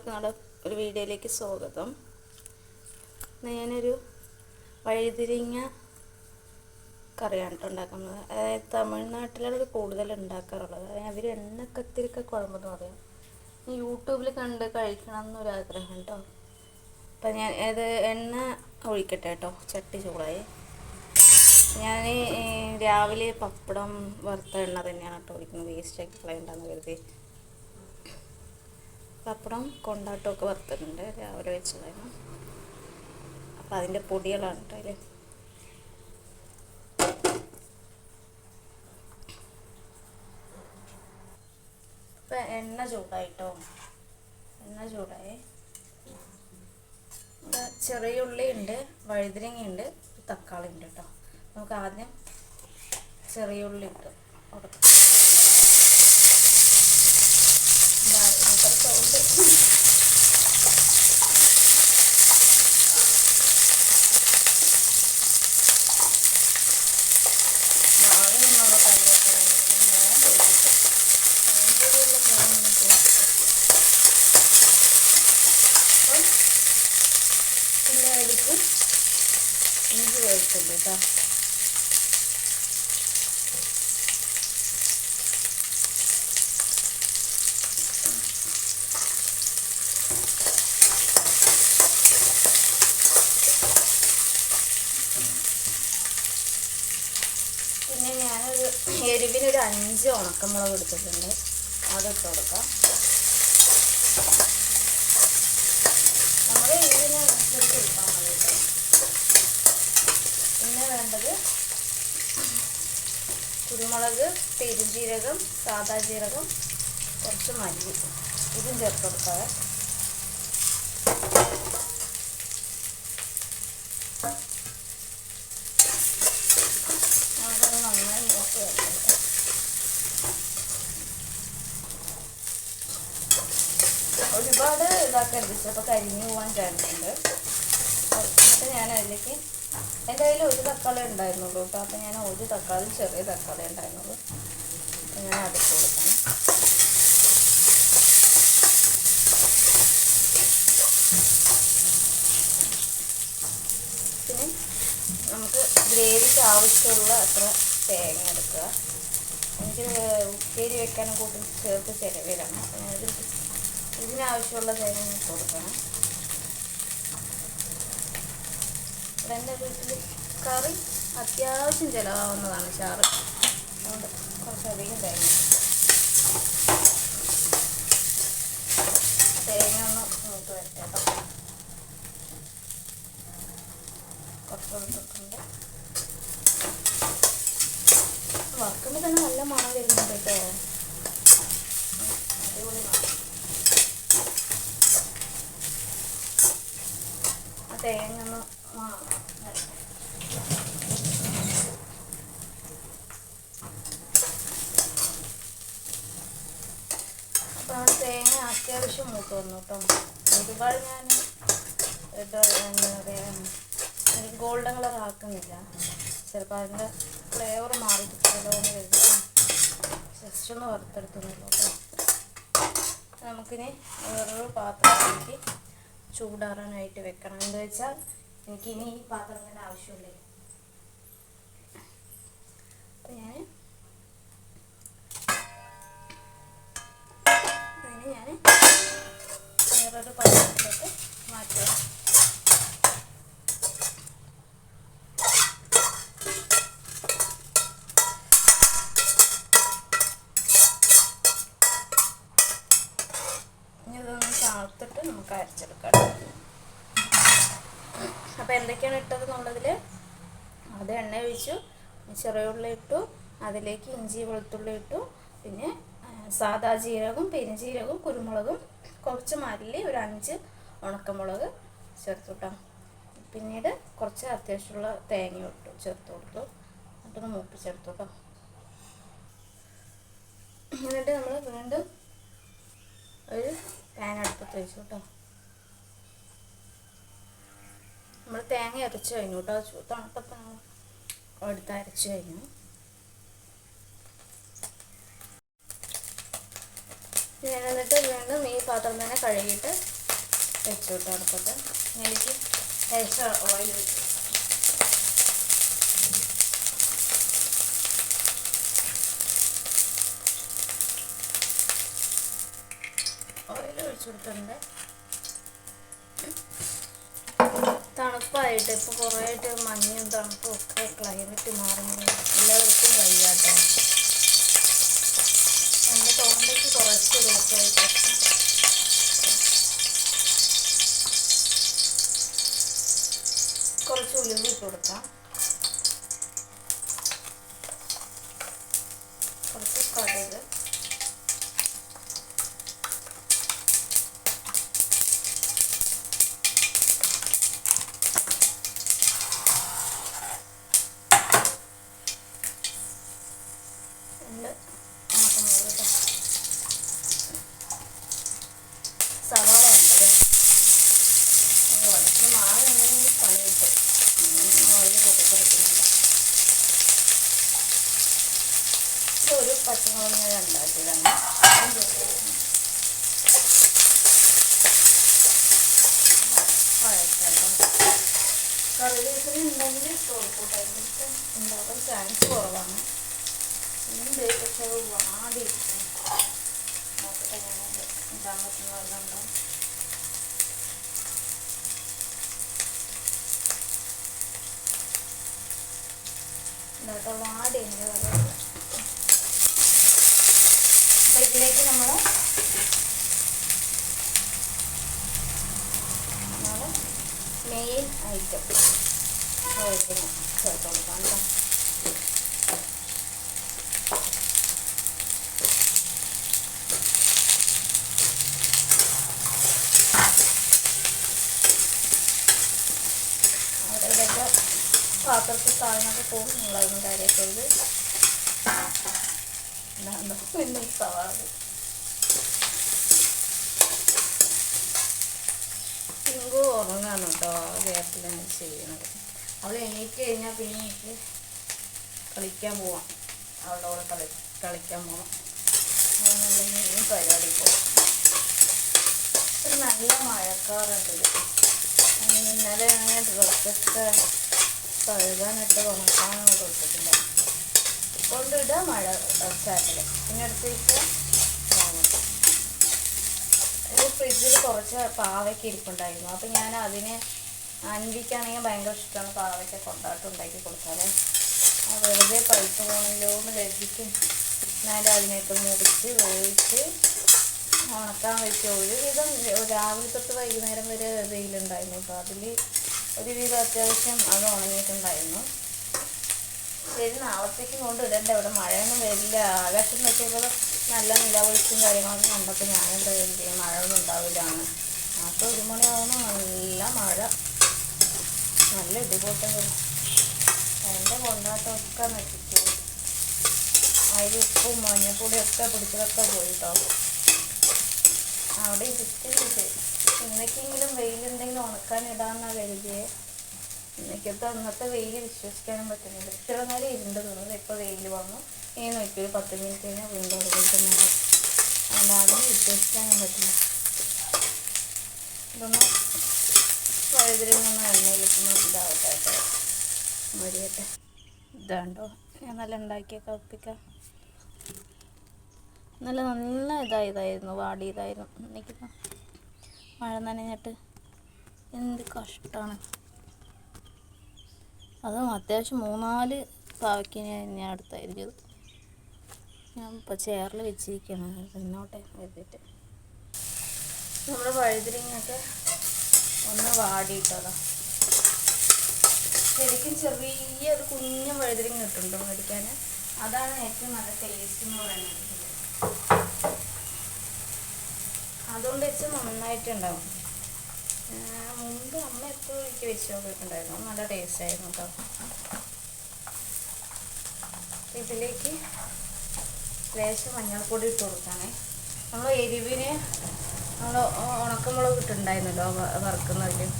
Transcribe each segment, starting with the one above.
എല്ലാവർക്കും നമ്മുടെ ഒരു വീഡിയോയിലേക്ക് സ്വാഗതം. ഞാനൊരു വഴുതിരിങ്ങ കറിയാണ് ഉണ്ടാക്കുന്നത്. അതായത് തമിഴ്നാട്ടിലാണ് കൂടുതൽ ഉണ്ടാക്കാറുള്ളത്. അവർ എണ്ണക്കത്തിരിക്ക കുഴമ്പെന്ന് പറയും. യൂട്യൂബിൽ കണ്ട് കഴിക്കണം എന്നൊരാഗ്രഹം കേട്ടോ. അപ്പം ഞാൻ അത് എണ്ണ ഒഴിക്കട്ടെ കേട്ടോ. ചട്ടി ചൂടായി. ഞാൻ രാവിലെ പപ്പടം വറുത്ത എണ്ണ തന്നെയാണ് കേട്ടോ ഒഴിക്കുന്നത്. വേസ്റ്റൊക്കെ കളയണ്ടെന്ന് കരുതി. പപ്പടം കൊണ്ടാട്ടമൊക്കെ വറുത്തിട്ടുണ്ട്, രാവിലെ വെച്ചതായിരുന്നു. അപ്പം അതിൻ്റെ പൊടികളാണ് കേട്ടോ അതിൽ. ഇപ്പം എണ്ണ ചൂടായിട്ടോ. എണ്ണ ചൂടായി. ചെറിയ ഉള്ളി ഉണ്ട്, വഴുതിരിങ്ങയുണ്ട്, തക്കാളി ഉണ്ട് കേട്ടോ. നമുക്ക് ആദ്യം ചെറിയ ഉള്ളി ഇട്ട് കൊടുക്കാം. പിന്നെ അതിലേക്ക് ഇഞ്ചി വെളുത്തുള്ളി കേട്ടോ. പിന്നെ ഞാനൊരു എരിവിനൊരു 5 ഉണക്കമുളക് എടുത്തിട്ടുണ്ട്, അതിട്ട് കൊടുക്കാം. നമ്മുടെ എരിവിനനുസരിച്ച് എടുക്കാൻ മതി കേട്ടോ. പിന്നെ വേണ്ടത് കുരുമുളക്, പെരുംജീരകം, സാദാ ജീരകം, കുറച്ച് മല്ലി, ഇതും ചേർത്ത് കൊടുക്കാതെ. നമുക്കത് നന്നായി മൂത്ത് വരണം. ഒരുപാട് ഇതാക്കരുത്, ചിലപ്പോൾ കരിഞ്ഞു പോകാൻ ചാൻസ് ഉണ്ട്. എന്നിട്ട് ഞാൻ അതിലേക്ക് എൻ്റെ കയ്യിൽ ഒരു തക്കാളി ഉണ്ടായിരുന്നുള്ളൂ കേട്ടോ. അപ്പം ഞാൻ ഒരു തക്കാളി, ചെറിയ തക്കാളി ഉണ്ടായിരുന്നുള്ളൂ. അപ്പം ഞാൻ അതിട്ട് കൊടുക്കണം. പിന്നെ നമുക്ക് ഗ്രേവിക്ക് ആവശ്യമുള്ള അത്ര തേങ്ങ എടുക്കുക. എനിക്ക് ഉപ്പേരി വെക്കാനും കൂട്ടി ചേർത്ത് ചിലവിലാണ്. അപ്പം ഞാനത് ഇതിനാവശ്യമുള്ള തേങ്ങ കൊടുക്കണം. ഇവിടെ എൻ്റെ വീട്ടിൽ കറി അത്യാവശ്യം ചിലവാകുന്നതാണ് ചാറ്. അതുകൊണ്ട് കുറച്ചധികം തേങ്ങ ഒന്ന് മൂത്ത് വരട്ടെ കേട്ടോ. കുറച്ചുകൊണ്ട് വറുക്കുമ്പോൾ തന്നെ നല്ല മണം വരുന്നുണ്ട് കേട്ടോ. അടിപൊളി മണം. ആ തേങ്ങ ഒന്ന് അപ്പോൾ നമ്മുടെ തേങ്ങ അത്യാവശ്യം മൂത്ത് വന്നു കേട്ടോ. ഒരുപാട് ഞാൻ എന്താ പറയുക, ഗോൾഡൻ കളർ ആക്കുന്നില്ല. ചിലപ്പോൾ അതിൻ്റെ ഫ്ലേവർ മാറി കിട്ടുമല്ലോ എന്ന് കരുതി ജസ്റ്റ് ഒന്ന് വറുത്തെടുക്കുന്നുള്ളൂ കേട്ടോ. നമുക്കിനി വേറൊരു പാത്രത്തിലേക്ക് ചൂടാറാനായിട്ട് വെക്കണം. എന്താ വെച്ചാൽ എനിക്കിനി ഈ പാത്രം തന്നെ ആവശ്യമില്ലേ. അപ്പം ഞാൻ വേറൊരു പാത്രത്തിലേക്ക് മാറ്റുക. ഇനി ഇതൊന്ന് ചാർത്തിട്ട് നമുക്ക് അരച്ചെടുക്കാം. അപ്പോൾ എന്തൊക്കെയാണ് ഇട്ടത് എന്നുള്ളതിൽ അത് എണ്ണ ഒഴിച്ചു, ചെറിയ ഉള്ളി ഇട്ടു, അതിലേക്ക് ഇഞ്ചി വെളുത്തുള്ളി ഇട്ടു, പിന്നെ സാദാ ജീരകവും പെരുംജീരകവും കുരുമുളകും കുറച്ച് മല്ലി, ഒരു 5 ഉണക്കമുളക് ചേർത്ത് കേട്ടോ. പിന്നീട് കുറച്ച് അത്യാവശ്യമുള്ള തേങ്ങ ചേർത്ത് കൊടുത്തു. എന്നിട്ടൊന്ന് മൂപ്പിച്ചെടുത്തു കേട്ടോ. എന്നിട്ട് നമ്മൾ വീണ്ടും ഒരു പാൻ അടുപ്പത്ത് വെച്ചു കേട്ടോ. നമ്മൾ തേങ്ങ അരച്ച് കഴിഞ്ഞു കേട്ടോ. തണുപ്പത്ത് എടുത്ത് അരച്ച് കഴിഞ്ഞു. ഞാൻ എന്നിട്ട് വീണ്ടും ഈ പാത്രം തന്നെ കഴുകിയിട്ട് വെച്ചിട്ട് അടുപ്പത്ത് എനിക്ക് ലേശം ഓയിൽ വെച്ചു. ഓയിൽ ഒഴിച്ചു കൊടുത്തിട്ടുണ്ട്. തണുപ്പായിട്ട് ഇപ്പോൾ കുറേ ആയിട്ട് മഞ്ഞും തണുപ്പും ഒക്കെ ക്ലൈമറ്റ് മാറുന്നത് എല്ലാവർക്കും വയ്യാട്ടോ. എൻ്റെ തൊണ്ടയ്ക്ക് കുറച്ച് ദിവസമായിട്ട് കുറച്ച് ഉലുവ ഇട്ട് കൊടുക്കാം, കുറച്ച് കടുക്, ഉണക്കമുളക്, സവാള ഉണ്ട്. ഉടച്ച് മാങ്ങ എന്തെങ്കിലും പണി കിട്ടും. ഓയിൽ പൊട്ടിച്ചെടുക്കുന്നുണ്ട്. ഒരു പച്ചമുളക് ഞാൻ രണ്ടാക്കിയതാണ്. കറിവേപ്പില ഉണ്ടെങ്കിൽ തോൽക്കൂട്ടായിട്ട് ഉണ്ടാക്കാൻ ചാൻസ് കുറവാണ്. ഉണ്ട്, പക്ഷെ അത് വാടിയിരിക്കും. നോക്കട്ടെ ഞാനത് ഇടാൻ പറ്റുന്നതുണ്ടോ. ഇതാട്ടോ വാടിയുണ്ട് കറിവേപ്പില. അപ്പം ഇതിലേക്ക് നമ്മൾ മെയിൻ ഐറ്റം കറിവേപ്പില ചേർത്ത് കൊടുക്കാം കേട്ടോ. ഇതൊക്കെ പാത്രത്തിൽ സാധനമൊക്കെ പോകും. നിങ്ങളതൊന്നും കാര്യമാക്കരുത്. ഇതാണ്ടോ പിന്നെ സവാള പിങ്കു ഉറങ്ങാണ് കേട്ടോ. ആ ഗ്യാപ്പിൽ ഞാൻ ചെയ്യണത്. അവൾ എണീറ്റ് കഴിഞ്ഞാൽ പിന്നെ എനിക്ക് കളിക്കാൻ പോവാം. അവളുടെ കൂടെ കളിക്കാൻ പോകണം. അങ്ങനെയുണ്ടെങ്കിൽ പരിപാടി പോകും. ഒരു നല്ല മഴക്കാറുണ്ട്. ഇന്നലെ അങ്ങനെ ഡ്രസ്സൊക്കെ കഴുകാനിട്ട് ഉണക്കാനൊന്നും കൊടുത്തിട്ടില്ല. കൊണ്ടിടുക മഴ ചാറ്റിൽ പിന്നെ എടുത്തിട്ട് ഒരു ഫ്രിഡ്ജിൽ കുറച്ച് പാവയ്ക്ക ഇരിപ്പുണ്ടായിരുന്നു. അപ്പം ഞാൻ അതിന് അൻവിക്കാണെങ്കിൽ ഭയങ്കര ഇഷ്ടമാണ് പാവയ്ക്ക കൊണ്ടാട്ടം ഉണ്ടാക്കി കൊടുത്താലേ. വെറുതെ പഴുത്ത് പോകണല്ലോ എന്ന് കരുതിക്കും ഞാൻ അതിനൊക്കെ മുറിച്ച് വേവിച്ച് ഉണക്കാൻ വെച്ച് ഒരുവിധം രാവിലെ തൊട്ട് വൈകുന്നേരം വരെ വെയിലുണ്ടായിരുന്നു. അപ്പോൾ അതിൽ ഒരുവിധം അത്യാവശ്യം അത് ഉണങ്ങിയിട്ടുണ്ടായിരുന്നു. ശരി, നാളത്തേക്ക് കൊണ്ടിടണ്ട. ഇവിടെ മഴയൊന്നും വരില്ല. ആകാശം നോക്കിയപ്പോൾ നല്ല നിലവിളിച്ചും കാര്യങ്ങളൊക്കെ കണ്ടപ്പോൾ ഞാനെന്താ കരുതി മഴയൊന്നും ഉണ്ടാവില്ലാന്ന്. അപ്പോൾ 1 മണിയാവുമ്പോൾ നല്ല മഴ, നല്ല ഇടിപൊട്ടൽ. എൻ്റെ കൊണ്ടാട്ടമൊക്കെ നശിച്ചു. അതിൽ ഉപ്പും മഞ്ഞപ്പൊടിയൊക്കെ പിടിച്ചതൊക്കെ പോയിട്ടോ. അവിടെ ഇരിക്കുന്നുണ്ട്. ഇന്നൊക്കെയെങ്കിലും വെയിലുണ്ടെങ്കിൽ ഉണക്കാനിടാമെന്നാണ് കരുതിയേ. ഇന്നത്തെ വെയിൽ വിശ്വസിക്കാനും പറ്റുന്നില്ല. ഇത്ര നേരം ഇരുണ്ട് തോന്നുന്നത്. ഇപ്പോൾ വെയിൽ വന്നു. ഇനി നോക്കിയൊരു 10 മിനിറ്റ് കഴിഞ്ഞാൽ വീണ്ടും അതുപോലെ തന്നെയാണ്. അതുകൊണ്ട് അതിന് വിശ്വസിക്കാനും പറ്റില്ല. ഇതൊന്ന് വഴുതിരിഞ്ഞൊന്ന് എണ്ണയിലേക്കൊന്ന് ഇതാവട്ടെ കേട്ടോ, മരിയട്ടെ. ഇതാണ്ടോ ഞാൻ നല്ല ഉണ്ടാക്കിയ കപ്പിക്ക. നല്ല ഇതായിരുന്നു, വാടിയതായിരുന്നു. എനിക്ക് മഴ നനഞ്ഞിട്ട് എന്ത് കഷ്ടമാണ്. അതും അത്യാവശ്യം 3-4 പാവയ്ക്ക് ഞാൻ എടുത്തായിരിക്കും. ഞാൻ ഇപ്പോൾ ചെയറിൽ വെച്ചിരിക്കുകയാണ് പിന്നോട്ടെ എഴുതിയിട്ട്. നമ്മുടെ വഴുതിരിങ്ങയൊക്കെ ഒന്ന് വാടിയിട്ടതാ. ശരിക്കും ചെറിയൊരു കുഞ്ഞു വഴുതിരിങ്ങ കിട്ടുന്നുണ്ടോ മേടിക്കാൻ. അതാണ് ഏറ്റവും നല്ല ടേസ്റ്റ് എന്ന് പറയുന്നത്. അതുകൊണ്ട് വെച്ച് നന്നായിട്ടുണ്ടാവും. മുമ്പ് അമ്മ എപ്പോഴും എനിക്ക് വെച്ച് നോക്കിയിട്ടുണ്ടായിരുന്നു. നല്ല ടേസ്റ്റ് ആയിരുന്നു കേട്ടോ. ഇതിലേക്ക് ലേശം മഞ്ഞൾപ്പൊടി ഇട്ട് കൊടുക്കണേ. നമ്മൾ എരിവിന് നമ്മൾ ഉണക്കമുളക് ഇട്ടുണ്ടായിരുന്നല്ലോ വറുക്കുന്നതിൽ.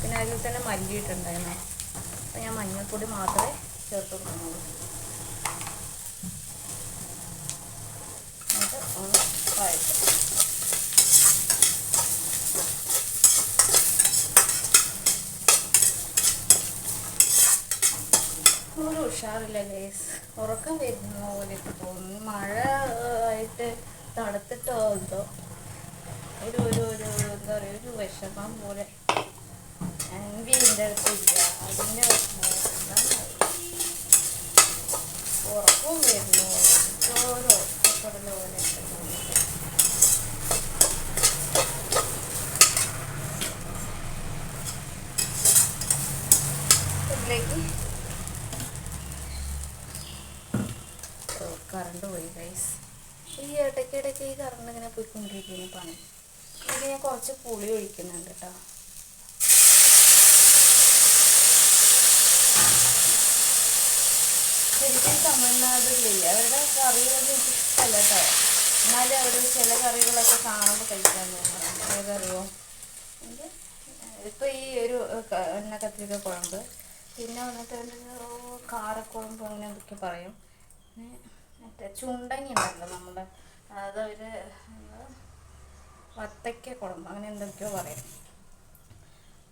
പിന്നെ അതിൽ തന്നെ മല്ലി ഇട്ടുണ്ടായിരുന്നു. അപ്പം ഞാൻ മഞ്ഞൾപ്പൊടി മാത്രമേ ചേർത്ത് കൊടുക്കുന്നുള്ളൂ. എന്നിട്ട് ഒന്ന് വഴറ്റും. ഉഷാറില്ല ഗൈസ്. ഉറക്കം വരുന്ന പോലെയൊക്കെ തോന്നുന്നു. മഴ ആയിട്ട് തണുത്തിട്ടോ എന്തോ ഒരു ഒരു ഒരു എന്താ പറയുക, ഒരു വിഷമം പോലെ. എൻ്റെ അടുത്തില്ല, അതിൻ്റെ ഉറക്കവും വരുന്നു, ഓരോ ഉറക്കപ്പെടൽ പോലെയൊക്കെ തോന്നുന്നു. ഇതിലേക്ക് കറണ്ട് പോയി ഗൈസ്. ഈ ഇടയ്ക്കിടയ്ക്ക് ഈ കറണ്ട് ഇങ്ങനെ പോയിക്കൊണ്ടിരിക്കുന്ന പണി. ഇത് ഞാൻ കുറച്ച് പുളി ഒഴിക്കുന്നുണ്ട് കേട്ടോ. ശരിക്കും തമിഴ്നാട്ടിലില്ല, അവരുടെ കറികളൊന്നും എനിക്ക് ഇഷ്ടമല്ല കേട്ടോ. എന്നാലും അവർ ചില കറികളൊക്കെ കാണുമ്പോൾ കഴിക്കാൻ തോന്നുന്നു. ഏതറിയോ, ഇപ്പം ഈ ഒരു എണ്ണ കത്തിരിക്ക കുഴമ്പ്, പിന്നെ വന്നിട്ട് കാരക്കുഴമ്പ്, അങ്ങനെ എന്തൊക്കെ പറയും. പിന്നെ മറ്റേ ചുണ്ടങ്ങി ഉണ്ടല്ലോ നമ്മുടെ, അതവർ വത്തക്ക കുഴമ്പ്, അങ്ങനെ എന്തൊക്കെയോ പറയും.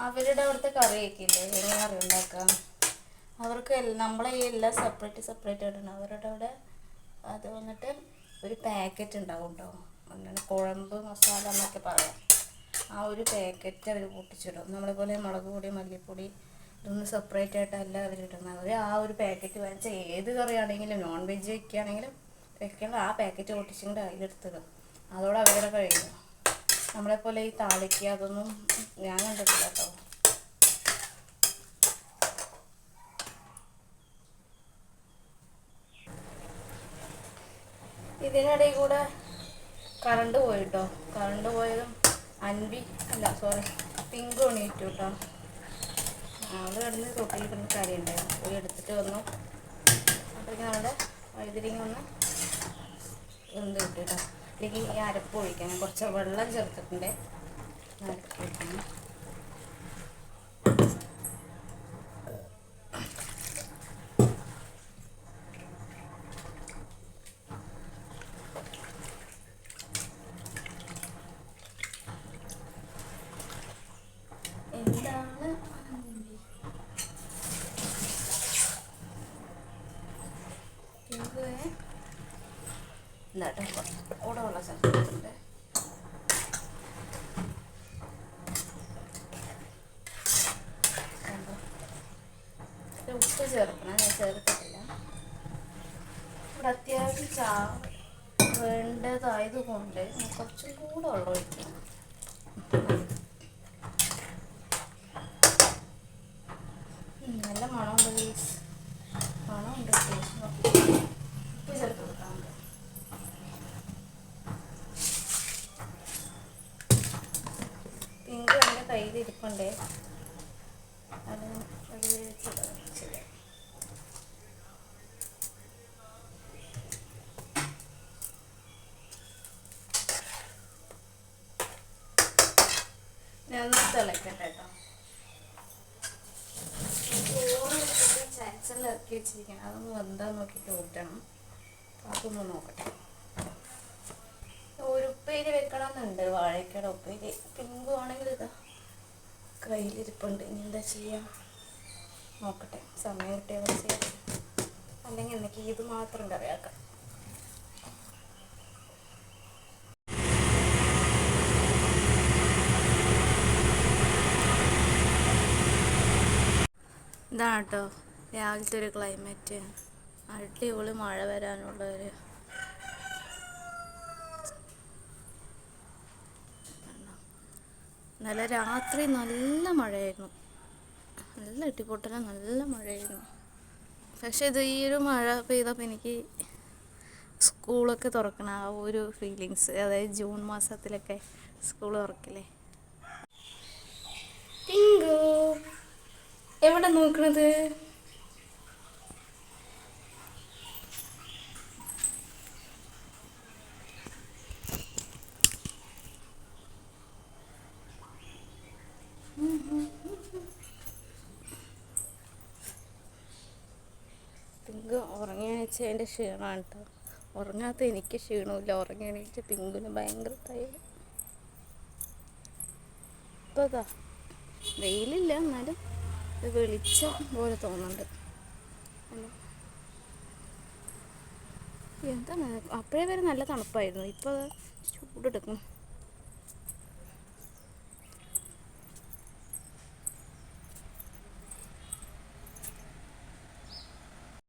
അവരുടെ അവിടുത്തെ കറിയൊക്കെ ഇല്ലേ, എങ്ങനെ കറി ഉണ്ടാക്കാം, അവർക്ക് നമ്മളെ ഈ എല്ലാം സെപ്പറേറ്റ് സെപ്പറേറ്റ് ആയിട്ടാണ്. അവരുടെ അവിടെ അത് വന്നിട്ട് ഒരു പാക്കറ്റ് ഉണ്ടാവും കേട്ടോ, അങ്ങനെ കുഴമ്പ് മസാല എന്നൊക്കെ പറയാം. ആ ഒരു പാക്കറ്റ് അവർ പൊട്ടിച്ചിടും. നമ്മളെപ്പോലെ മുളക് പൊടി മല്ലിപ്പൊടി ഇതൊന്നും സെപ്പറേറ്റ് ആയിട്ടല്ല അവരിടുന്നത്. അവർ ആ ഒരു പാക്കറ്റ് വാങ്ങിച്ചാൽ ഏത് കറിയാണെങ്കിലും നോൺ വെജ് വയ്ക്കുകയാണെങ്കിലും വെക്കേണ്ട ആ പാക്കറ്റ് പൊട്ടിച്ചിട്ട് അതിലെടുത്തിടും. അതോടെ അവരുടെ കഴിയും. നമ്മളെപ്പോലെ ഈ താളിക്കുക അതൊന്നും ഞാൻ കണ്ടിട്ടില്ല കേട്ടോ. ഇതിനിടയിൽ കൂടെ കറണ്ട് പോയിട്ടോ. കറണ്ട് പോയതും പിങ്കു എണീറ്റു കേട്ടോ. അവൾ കിടന്ന് തൊട്ടിൽ കിടന്ന് കരയുണ്ടായിരുന്നു. പോയി എടുത്തിട്ട് വന്നു. അപ്പോഴേക്കും നമ്മുടെ വഴുതിരിങ്ങ ഒന്ന് വെന്ത് കിട്ടും കേട്ടോ. അല്ലെങ്കിൽ ഈ അരപ്പ് ഒഴിക്കണം, കുറച്ച് വെള്ളം ചേർത്തിട്ടുണ്ട്. അരപ്പ് ഒഴിക്കണം. എന്താണ് എന്താട്ടോ കൂടെ ഉള്ള സ്ഥലത്തുണ്ട്. ഉപ്പ് ചേർക്കണം, ഞാൻ ചേർത്തിട്ടില്ല. ഇവിടെ അത്യാവശ്യം വേണ്ടതായത് കൊണ്ട് കുറച്ചും കൂടെ വെള്ളം ഒഴിക്കണം. നല്ല മണമുണ്ട് ഗൈസ്, മണമുണ്ട്. ഉപ്പ് ചേർത്ത് കൊടുക്കാറുണ്ട്. പിങ്ക് എൻ്റെ കയ്യിൽ ഇരിപ്പുണ്ടേ, അത് ശരി. ഞാൻ തിളക്കട്ടെ കേട്ടോ. ചോറ് വെച്ചിട്ട് ചാച്ചലിൽ ഇറക്കി വെച്ചിരിക്കണം. അതൊന്ന് വെന്താൻ നോക്കിയിട്ട് ഊറ്റണം. അതൊന്ന് നോക്കട്ടെ. ഒരു ഉപ്പേരി വെക്കണമെന്നുണ്ട്, വാഴയ്ക്കയുടെ ഉപ്പേരി. പിങ്കു ആണെങ്കിൽ ഇതാ കയ്യിലിരിപ്പുണ്ട്. ഇനി എന്താ ചെയ്യാം നോക്കട്ടെ, സമയം കിട്ടിയാൽ ചെയ്യാം. അല്ലെങ്കിൽ എനിക്ക് ഇത് മാത്രം കറിയാക്കാം. ഇതാണ് കേട്ടോ രാവിലത്തെ ഒരു ക്ലൈമറ്റ്. അടിപൊളി മഴ വരാനുള്ളൊരു നല്ല രാത്രി നല്ല മഴയായിരുന്നു, നല്ല ഇടിപൊട്ടല, നല്ല മഴയായിരുന്നു. പക്ഷെ ഇത് ഈ ഒരു മഴ പെയ്തപ്പോൾ എനിക്ക് സ്കൂളൊക്കെ തുറക്കണ ആ ഒരു ഫീലിങ്സ്, അതായത് ജൂൺ മാസത്തിലൊക്കെ സ്കൂൾ തുറക്കില്ലേ. പിങ്കു എവിടെ നോക്കണത്? പിങ്കു ഉറങ്ങി എണീച്ചതിൻ്റെ ക്ഷീണമാണ് കേട്ടോ. ഉറങ്ങാത്ത എനിക്ക് ക്ഷീണമില്ല, ഉറങ്ങി എണീച്ച പിങ്കുവിന് ഭയങ്കര ടയേർഡ്. ഇപ്പോൾ അതാ വെയിലില്ല, എന്നാലും ഇത് വെളിച്ചം പോലെ തോന്നുന്നുണ്ട്. എന്താണ് അപ്പോഴേ വരെ നല്ല തണുപ്പായിരുന്നു, ഇപ്പോൾ ചൂടെടുക്കും.